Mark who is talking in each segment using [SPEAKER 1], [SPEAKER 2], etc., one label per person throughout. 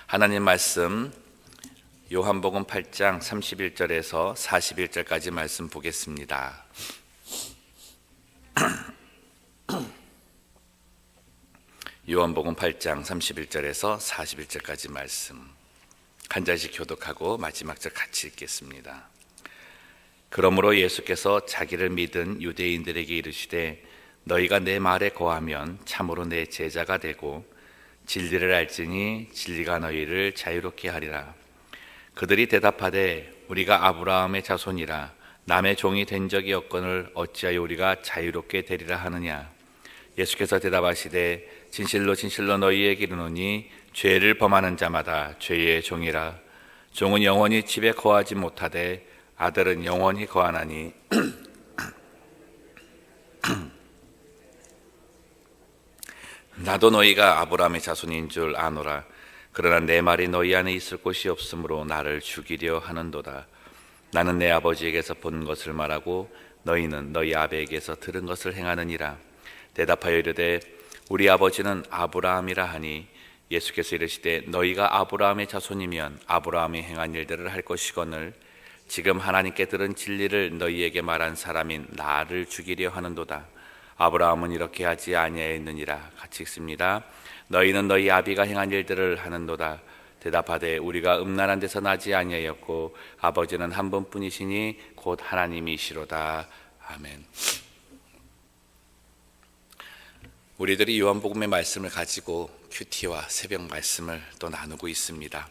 [SPEAKER 1] 하나님 말씀 요한복음 8장 31절에서 41절까지 말씀 보겠습니다. 요한복음 8장 31절에서 41절까지 말씀 한 절씩 교독하고 마지막 절 같이 읽겠습니다. 그러므로 예수께서 자기를 믿은 유대인들에게 이르시되 너희가 내 말에 거하면 참으로 내 제자가 되고 진리를 알지니 진리가 너희를 자유롭게 하리라. 그들이 대답하되 우리가 아브라함의 자손이라 남의 종이 된 적이 없거늘 어찌하여 우리가 자유롭게 되리라 하느냐. 예수께서 대답하시되 진실로 진실로 너희에게 이르노니 죄를 범하는 자마다 죄의 종이라. 종은 영원히 집에 거하지 못하되 아들은 영원히 거하나니 나도 너희가 아브라함의 자손인 줄 아노라. 그러나 내 말이 너희 안에 있을 곳이 없으므로 나를 죽이려 하는도다. 나는 내 아버지에게서 본 것을 말하고 너희는 너희 아버지에게서 들은 것을 행하느니라. 대답하여 이르되 우리 아버지는 아브라함이라 하니 예수께서 이르시되 너희가 아브라함의 자손이면 아브라함이 행한 일들을 할 것이거늘 지금 하나님께 들은 진리를 너희에게 말한 사람인 나를 죽이려 하는도다. 아브라함은 이렇게 하지 아니하였느니라. 같이 읽습니다. 너희는 너희 아비가 행한 일들을 하는도다. 대답하되 우리가 음란한 데서 나지 아니하였고 아버지는 한 분뿐이시니 곧 하나님이시로다. 아멘. 우리들이 요한복음의 말씀을 가지고 큐티와 새벽 말씀을 또 나누고 있습니다.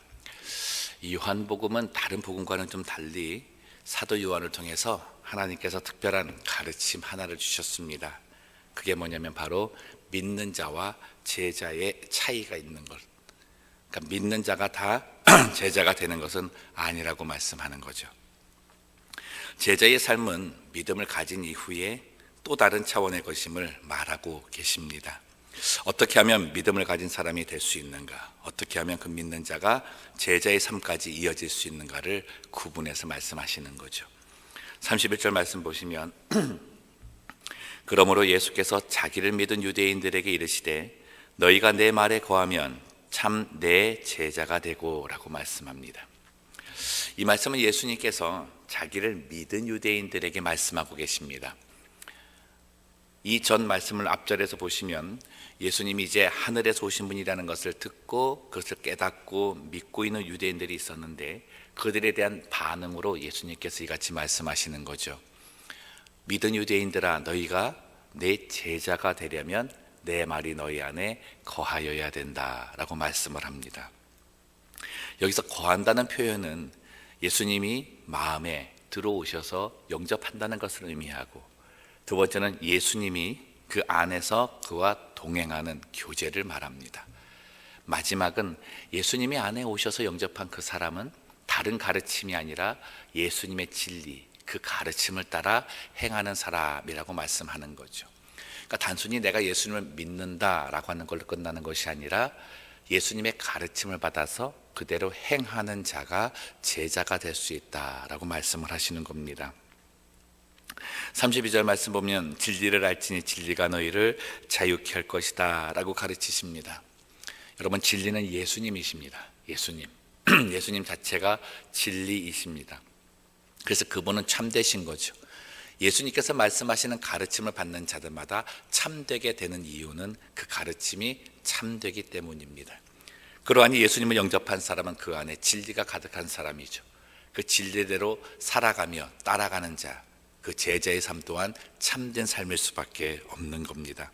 [SPEAKER 1] 이 요한복음은 다른 복음과는 좀 달리 사도 요한을 통해서 하나님께서 특별한 가르침 하나를 주셨습니다. 그게 뭐냐면 바로 믿는 자와 제자의 차이가 있는 것. 그러니까 믿는 자가 다 제자가 되는 것은 아니라고 말씀하는 거죠. 제자의 삶은 믿음을 가진 이후에 또 다른 차원의 것임을 말하고 계십니다. 어떻게 하면 믿음을 가진 사람이 될 수 있는가? 어떻게 하면 그 믿는 자가 제자의 삶까지 이어질 수 있는가를 구분해서 말씀하시는 거죠. 31절 말씀 보시면 그러므로 예수께서 자기를 믿은 유대인들에게 이르시되 너희가 내 말에 거하면 참 내 제자가 되고 라고 말씀합니다. 이 말씀은 예수님께서 자기를 믿은 유대인들에게 말씀하고 계십니다. 이 전 말씀을 앞절에서 보시면 예수님이 이제 하늘에서 오신 분이라는 것을 듣고 그것을 깨닫고 믿고 있는 유대인들이 있었는데 그들에 대한 반응으로 예수님께서 이같이 말씀하시는 거죠. 믿은 유대인들아 너희가 내 제자가 되려면 내 말이 너희 안에 거하여야 된다라고 말씀을 합니다. 여기서 거한다는 표현은 예수님이 마음에 들어오셔서 영접한다는 것을 의미하고 두 번째는 예수님이 그 안에서 그와 동행하는 교제를 말합니다. 마지막은 예수님이 안에 오셔서 영접한 그 사람은 다른 가르침이 아니라 예수님의 진리 그 가르침을 따라 행하는 사람이라고 말씀하는 거죠. 그러니까 단순히 내가 예수님을 믿는다라고 하는 걸로 끝나는 것이 아니라 예수님의 가르침을 받아서 그대로 행하는 자가 제자가 될 수 있다라고 말씀을 하시는 겁니다. 32절 말씀 보면 진리를 알지니 진리가 너희를 자유케 할 것이다 라고 가르치십니다. 여러분 진리는 예수님이십니다. 예수님 자체가 진리이십니다. 그래서 그분은 참되신 거죠. 예수님께서 말씀하시는 가르침을 받는 자들마다 참되게 되는 이유는 그 가르침이 참되기 때문입니다. 그러하니 예수님을 영접한 사람은 그 안에 진리가 가득한 사람이죠. 그 진리대로 살아가며 따라가는 자, 그 제자의 삶 또한 참된 삶일 수밖에 없는 겁니다.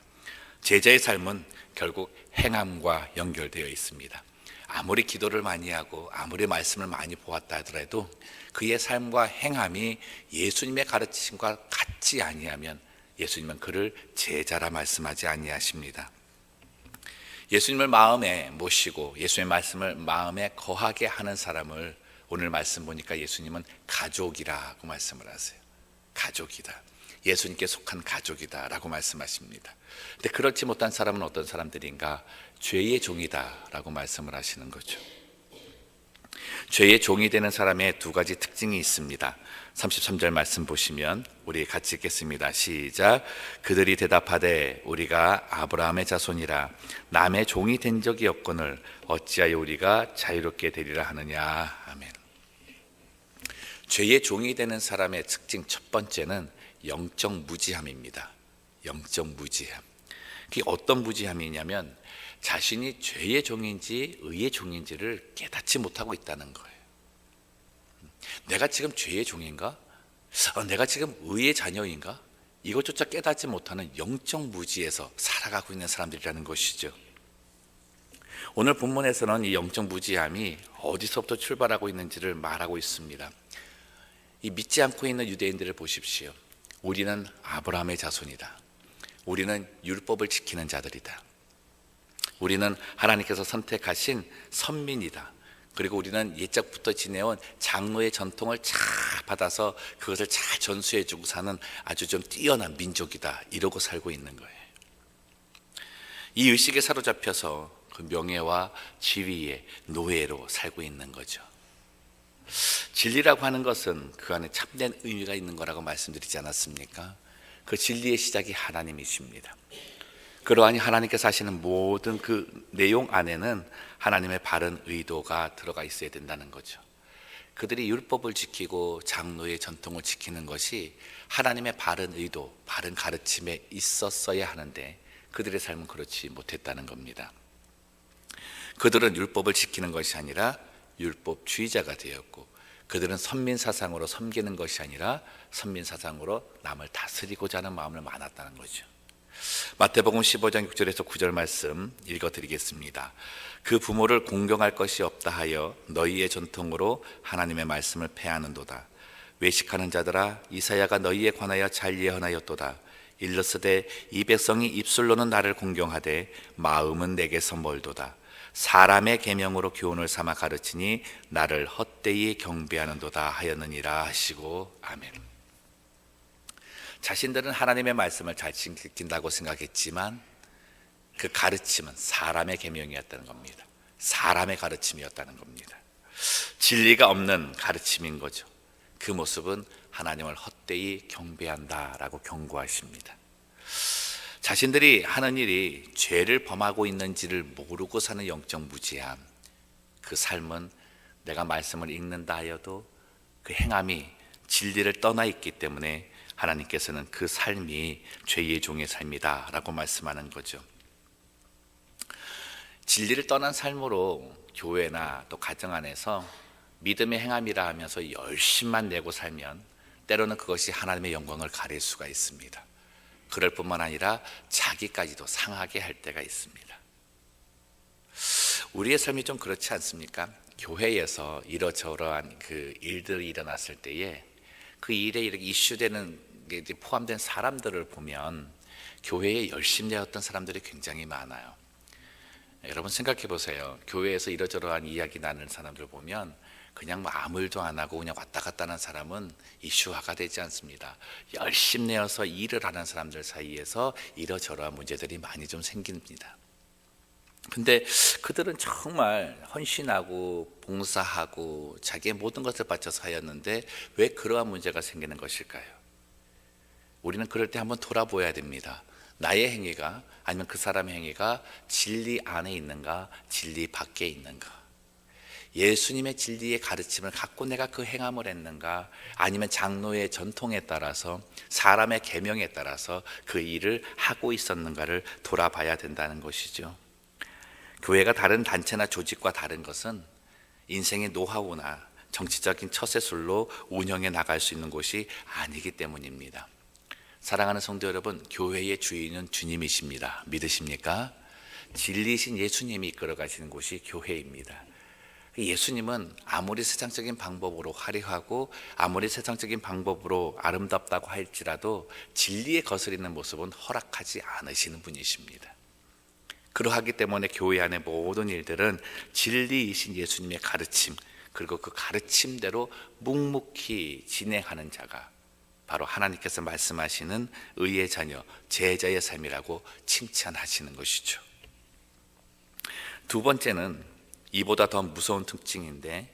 [SPEAKER 1] 제자의 삶은 결국 행함과 연결되어 있습니다. 아무리 기도를 많이 하고 아무리 말씀을 많이 보았다 하더라도 그의 삶과 행함이 예수님의 가르치심과 같지 아니하면 예수님은 그를 제자라 말씀하지 아니하십니다. 예수님을 마음에 모시고 예수님의 말씀을 마음에 거하게 하는 사람을 오늘 말씀 보니까 예수님은 가족이라고 말씀을 하세요. 가족이다. 예수님께 속한 가족이다 라고 말씀하십니다. 근데 그렇지 못한 사람은 어떤 사람들인가? 죄의 종이다 라고 말씀을 하시는 거죠. 죄의 종이 되는 사람의 두 가지 특징이 있습니다. 33절 말씀 보시면 우리 같이 읽겠습니다. 시작. 그들이 대답하되 우리가 아브라함의 자손이라 남의 종이 된 적이 없거늘 어찌하여 우리가 자유롭게 되리라 하느냐. 아멘. 죄의 종이 되는 사람의 특징 첫 번째는 영적 무지함입니다. 영적 무지함. 그게 어떤 무지함이냐면 자신이 죄의 종인지 의의 종인지를 깨닫지 못하고 있다는 거예요. 내가 지금 죄의 종인가? 내가 지금 의의 자녀인가? 이것조차 깨닫지 못하는 영적 무지에서 살아가고 있는 사람들이라는 것이죠. 오늘 본문에서는 이 영적 무지함이 어디서부터 출발하고 있는지를 말하고 있습니다. 이 믿지 않고 있는 유대인들을 보십시오. 우리는 아브라함의 자손이다. 우리는 율법을 지키는 자들이다. 우리는 하나님께서 선택하신 선민이다. 그리고 우리는 옛적부터 지내온 장로의 전통을 잘 받아서 그것을 잘 전수해주고 사는 아주 좀 뛰어난 민족이다. 이러고 살고 있는 거예요. 이 의식에 사로잡혀서 그 명예와 지위의 노예로 살고 있는 거죠. 진리라고 하는 것은 그 안에 참된 의미가 있는 거라고 말씀드리지 않았습니까? 그 진리의 시작이 하나님이십니다. 그러하니 하나님께서 하시는 모든 그 내용 안에는 하나님의 바른 의도가 들어가 있어야 된다는 거죠. 그들이 율법을 지키고 장로의 전통을 지키는 것이 하나님의 바른 의도, 바른 가르침에 있었어야 하는데 그들의 삶은 그렇지 못했다는 겁니다. 그들은 율법을 지키는 것이 아니라 율법주의자가 되었고, 그들은 선민사상으로 섬기는 것이 아니라 선민사상으로 남을 다스리고자 하는 마음을 많았다는 거죠. 마태복음 15장 6절에서 9절 말씀 읽어드리겠습니다. 그 부모를 공경할 것이 없다 하여 너희의 전통으로 하나님의 말씀을 폐하는도다. 외식하는 자들아, 이사야가 너희에 관하여 잘 예언하였도다. 일러스되 이 백성이 입술로는 나를 공경하되 마음은 내게서 멀도다. 사람의 계명으로 교훈을 삼아 가르치니 나를 헛되이 경배하는도다 하였느니라 하시고. 아멘. 자신들은 하나님의 말씀을 잘 지킨다고 생각했지만 그 가르침은 사람의 계명이었다는 겁니다. 사람의 가르침이었다는 겁니다. 진리가 없는 가르침인 거죠. 그 모습은 하나님을 헛되이 경배한다라고 경고하십니다. 자신들이 하는 일이 죄를 범하고 있는지를 모르고 사는 영적 무지함, 그 삶은 내가 말씀을 읽는다 하여도 그 행함이 진리를 떠나 있기 때문에 하나님께서는 그 삶이 죄의 종의 삶이다 라고 말씀하는 거죠. 진리를 떠난 삶으로 교회나 또 가정 안에서 믿음의 행함이라 하면서 열심만 내고 살면 때로는 그것이 하나님의 영광을 가릴 수가 있습니다. 그럴 뿐만 아니라 자기까지도 상하게 할 때가 있습니다. 우리의 삶이 좀 그렇지 않습니까? 교회에서 이러저러한 그 일들이 일어났을 때에 그 일에 이렇게 이슈되는 게 포함된 사람들을 보면 교회에 열심히 되었던 사람들이 굉장히 많아요. 여러분 생각해 보세요. 교회에서 이러저러한 이야기 나누는 사람들 보면 그냥 뭐 아무 일도 안 하고 그냥 왔다 갔다 하는 사람은 이슈화가 되지 않습니다. 열심히 내어서 일을 하는 사람들 사이에서 이러저러한 문제들이 많이 좀 생깁니다. 근데 그들은 정말 헌신하고 봉사하고 자기의 모든 것을 바쳐서 하였는데 왜 그러한 문제가 생기는 것일까요? 우리는 그럴 때 한번 돌아보아야 됩니다. 나의 행위가 아니면 그 사람의 행위가 진리 안에 있는가, 진리 밖에 있는가. 예수님의 진리의 가르침을 갖고 내가 그 행함을 했는가, 아니면 장로의 전통에 따라서 사람의 계명에 따라서 그 일을 하고 있었는가를 돌아봐야 된다는 것이죠. 교회가 다른 단체나 조직과 다른 것은 인생의 노하우나 정치적인 처세술로 운영해 나갈 수 있는 곳이 아니기 때문입니다. 사랑하는 성도 여러분, 교회의 주인은 주님이십니다. 믿으십니까? 진리이신 예수님이 이끌어 가시는 곳이 교회입니다. 예수님은 아무리 세상적인 방법으로 화려하고 아무리 세상적인 방법으로 아름답다고 할지라도 진리에 거스리는 모습은 허락하지 않으시는 분이십니다. 그러하기 때문에 교회 안의 모든 일들은 진리이신 예수님의 가르침, 그리고 그 가르침대로 묵묵히 진행하는 자가 바로 하나님께서 말씀하시는 의의 자녀, 제자의 삶이라고 칭찬하시는 것이죠. 두 번째는 이보다 더 무서운 특징인데,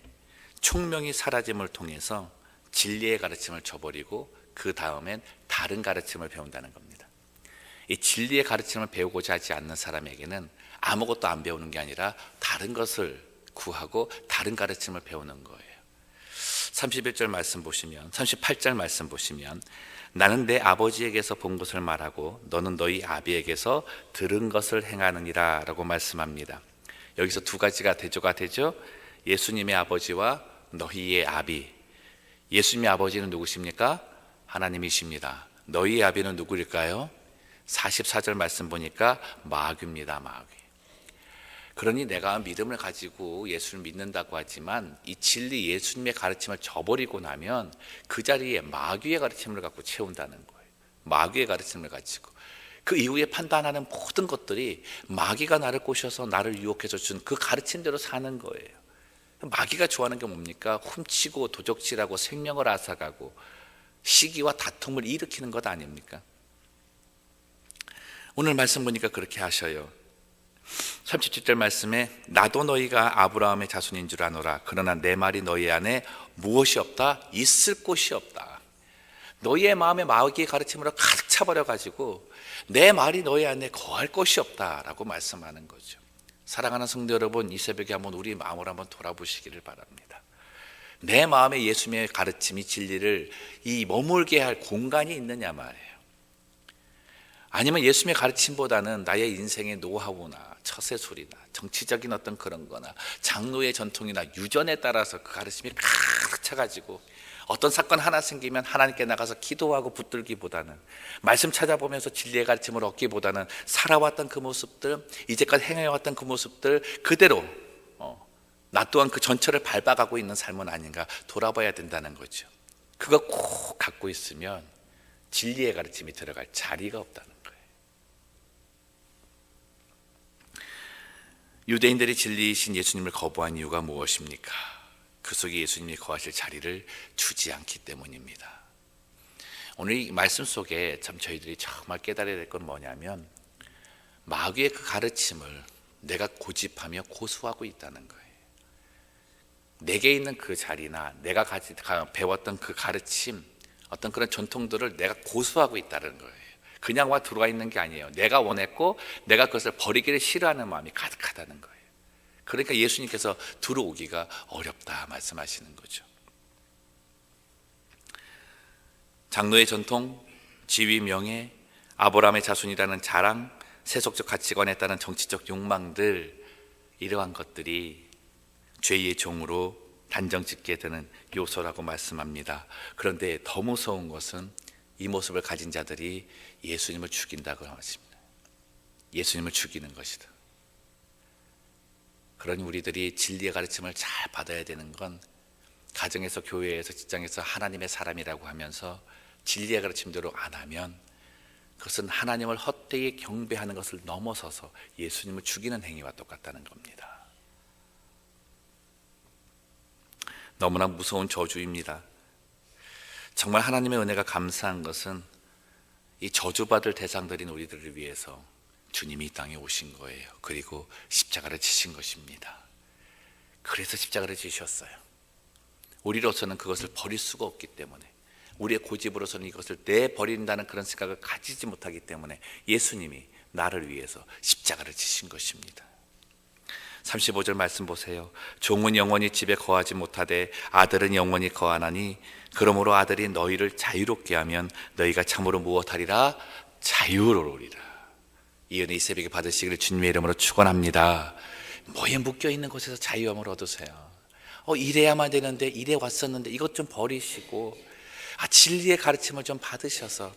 [SPEAKER 1] 총명이 사라짐을 통해서 진리의 가르침을 저버리고 그 다음엔 다른 가르침을 배운다는 겁니다. 이 진리의 가르침을 배우고자 하지 않는 사람에게는 아무것도 안 배우는 게 아니라 다른 것을 구하고 다른 가르침을 배우는 거예요. 31절 말씀 보시면, 38절 말씀 보시면, 나는 내 아버지에게서 본 것을 말하고 너는 너희 아비에게서 들은 것을 행하느니라 라고 말씀합니다. 여기서 두 가지가 대조가 되죠. 예수님의 아버지와 너희의 아비. 예수님의 아버지는 누구십니까? 하나님이십니다. 너희의 아비는 누구일까요? 44절 말씀 보니까 마귀입니다. 마귀. 그러니 내가 믿음을 가지고 예수를 믿는다고 하지만 이 진리 예수님의 가르침을 저버리고 나면 그 자리에 마귀의 가르침을 갖고 채운다는 거예요. 마귀의 가르침을 가지고 그 이후에 판단하는 모든 것들이 마귀가 나를 꼬셔서 나를 유혹해서 준 그 가르침대로 사는 거예요. 마귀가 좋아하는 게 뭡니까? 훔치고 도적질하고 생명을 앗아가고 시기와 다툼을 일으키는 것 아닙니까? 오늘 말씀 보니까 그렇게 하셔요. 37절 말씀에 나도 너희가 아브라함의 자손인 줄 아노라. 그러나 내 말이 너희 안에 무엇이 없다? 있을 곳이 없다. 너희의 마음에 마귀의 가르침으로 가득 차버려가지고 내 말이 너희 안에 거할 곳이 없다라고 말씀하는 거죠. 사랑하는 성도 여러분, 이 새벽에 한번 우리 마음을 한번 돌아보시기를 바랍니다. 내 마음에 예수님의 가르침이 진리를 이 머물게 할 공간이 있느냐 말이에요. 아니면 예수님의 가르침보다는 나의 인생의 노하우나 처세술이나 정치적인 어떤 그런 거나 장로의 전통이나 유전에 따라서 그 가르침이 가득 차가지고 어떤 사건 하나 생기면 하나님께 나가서 기도하고 붙들기보다는 말씀 찾아보면서 진리의 가르침을 얻기보다는 살아왔던 그 모습들, 이제까지 행해왔던 그 모습들 그대로 나 또한 그 전철을 밟아가고 있는 삶은 아닌가 돌아봐야 된다는 거죠. 그거 꼭 갖고 있으면 진리의 가르침이 들어갈 자리가 없다는 거예요. 유대인들이 진리이신 예수님을 거부한 이유가 무엇입니까? 그 속에 예수님이 거하실 자리를 주지 않기 때문입니다. 오늘 이 말씀 속에 참 저희들이 정말 깨달아야 될 건 뭐냐면 마귀의 그 가르침을 내가 고집하며 고수하고 있다는 거예요. 내게 있는 그 자리나 내가 배웠던 그 가르침, 어떤 그런 전통들을 내가 고수하고 있다는 거예요. 그냥 와 들어와 있는 게 아니에요. 내가 원했고 내가 그것을 버리기를 싫어하는 마음이 가득하다는 거예요. 그러니까 예수님께서 들어오기가 어렵다 말씀하시는 거죠. 장로의 전통, 지위, 명예, 아브라함의 자손이라는 자랑, 세속적 가치관에 따른 정치적 욕망들, 이러한 것들이 죄의 종으로 단정짓게 되는 요소라고 말씀합니다. 그런데 더 무서운 것은 이 모습을 가진 자들이 예수님을 죽인다고 하십니다. 예수님을 죽이는 것이다. 그러니 우리들이 진리의 가르침을 잘 받아야 되는 건 가정에서, 교회에서, 직장에서 하나님의 사람이라고 하면서 진리의 가르침대로 안 하면 그것은 하나님을 헛되이 경배하는 것을 넘어서서 예수님을 죽이는 행위와 똑같다는 겁니다. 너무나 무서운 저주입니다. 정말 하나님의 은혜가 감사한 것은 이 저주받을 대상들인 우리들을 위해서 주님이 이 땅에 오신 거예요. 그리고 십자가를 지신 것입니다. 그래서 십자가를 지셨어요. 우리로서는 그것을 버릴 수가 없기 때문에, 우리의 고집으로서는 이것을 내버린다는 그런 생각을 가지지 못하기 때문에 예수님이 나를 위해서 십자가를 지신 것입니다. 35절 말씀 보세요. 종은 영원히 집에 거하지 못하되 아들은 영원히 거하나니 그러므로 아들이 너희를 자유롭게 하면 너희가 참으로 무엇하리라? 자유로우리라. 이 은혜 이 새벽에 받으시기를 주님의 이름으로 축원합니다. 뭐에 묶여있는 곳에서 자유함을 얻으세요. 이래야만 되는데, 이래 왔었는데 이것 좀 버리시고 진리의 가르침을 좀 받으셔서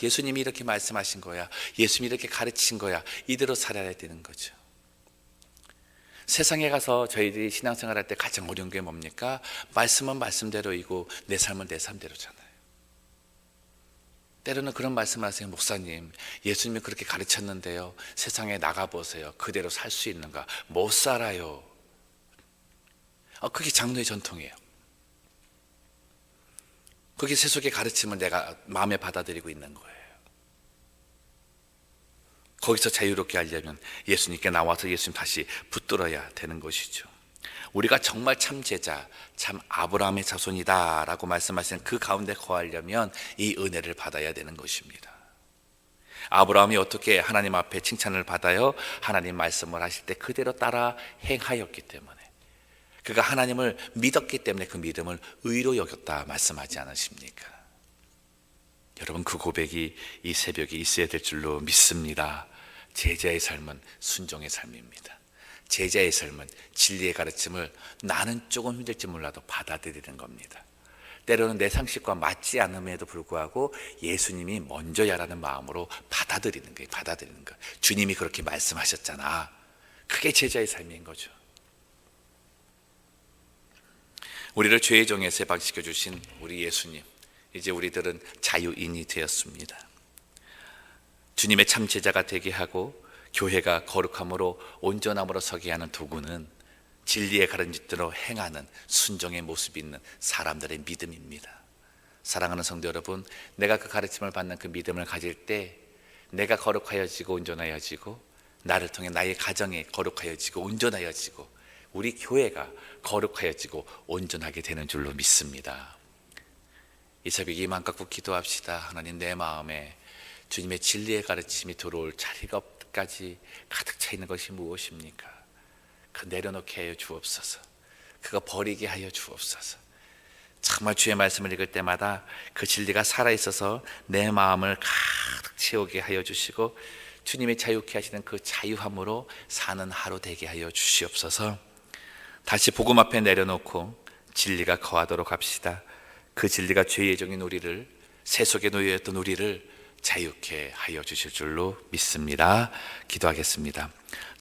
[SPEAKER 1] 예수님이 이렇게 말씀하신 거야, 예수님이 이렇게 가르친 거야, 이대로 살아야 되는 거죠. 세상에 가서 저희들이 신앙생활할 때 가장 어려운 게 뭡니까? 말씀은 말씀대로이고 내 삶은 내 삶대로잖아요. 때로는 그런 말씀을 하세요. 목사님, 예수님이 그렇게 가르쳤는데요, 세상에 나가보세요. 그대로 살 수 있는가? 못 살아요. 그게 장로의 전통이에요. 그게 세속의 가르침을 내가 마음에 받아들이고 있는 거예요. 거기서 자유롭게 하려면 예수님께 나와서 예수님 다시 붙들어야 되는 것이죠. 우리가 정말 참 제자, 참 아브라함의 자손이다라고 말씀하시는 그 가운데 거하려면 이 은혜를 받아야 되는 것입니다. 아브라함이 어떻게 하나님 앞에 칭찬을 받아요? 하나님 말씀을 하실 때 그대로 따라 행하였기 때문에, 그가 하나님을 믿었기 때문에 그 믿음을 의로 여겼다 말씀하지 않으십니까? 여러분, 그 고백이 이 새벽에 있어야 될 줄로 믿습니다. 제자의 삶은 순종의 삶입니다. 제자의 삶은 진리의 가르침을 나는 조금 힘들지 몰라도 받아들이는 겁니다. 때로는 내 상식과 맞지 않음에도 불구하고 예수님이 먼저야라는 마음으로 받아들이는 거예요. 받아들이는 거. 주님이 그렇게 말씀하셨잖아. 그게 제자의 삶인 거죠. 우리를 죄의 정에서 해방시켜 주신 우리 예수님, 이제 우리들은 자유인이 되었습니다. 주님의 참 제자가 되게 하고 교회가 거룩함으로 온전함으로 서게 하는 도구는 진리의 가르침대로 행하는 순종의 모습이 있는 사람들의 믿음입니다. 사랑하는 성도 여러분, 내가 그 가르침을 받는 그 믿음을 가질 때 내가 거룩하여지고 온전하여지고, 나를 통해 나의 가정이 거룩하여지고 온전하여지고, 우리 교회가 거룩하여지고 온전하게 되는 줄로 믿습니다. 이 새벽에 마음 갖고 기도합시다. 하나님, 내 마음에 주님의 진리의 가르침이 들어올 자리가 없기까지 가득 차 있는 것이 무엇입니까? 그 내려놓게 하여 주옵소서. 그거 버리게 하여 주옵소서. 정말 주의 말씀을 읽을 때마다 그 진리가 살아있어서 내 마음을 가득 채우게 하여 주시고, 주님이 자유케 하시는 그 자유함으로 사는 하루 되게 하여 주시옵소서. 다시 복음 앞에 내려놓고 진리가 거하도록 합시다. 그 진리가 죄의 종인 우리를, 세속에 놓여있던 우리를 자유케 하여 주실 줄로 믿습니다. 기도하겠습니다.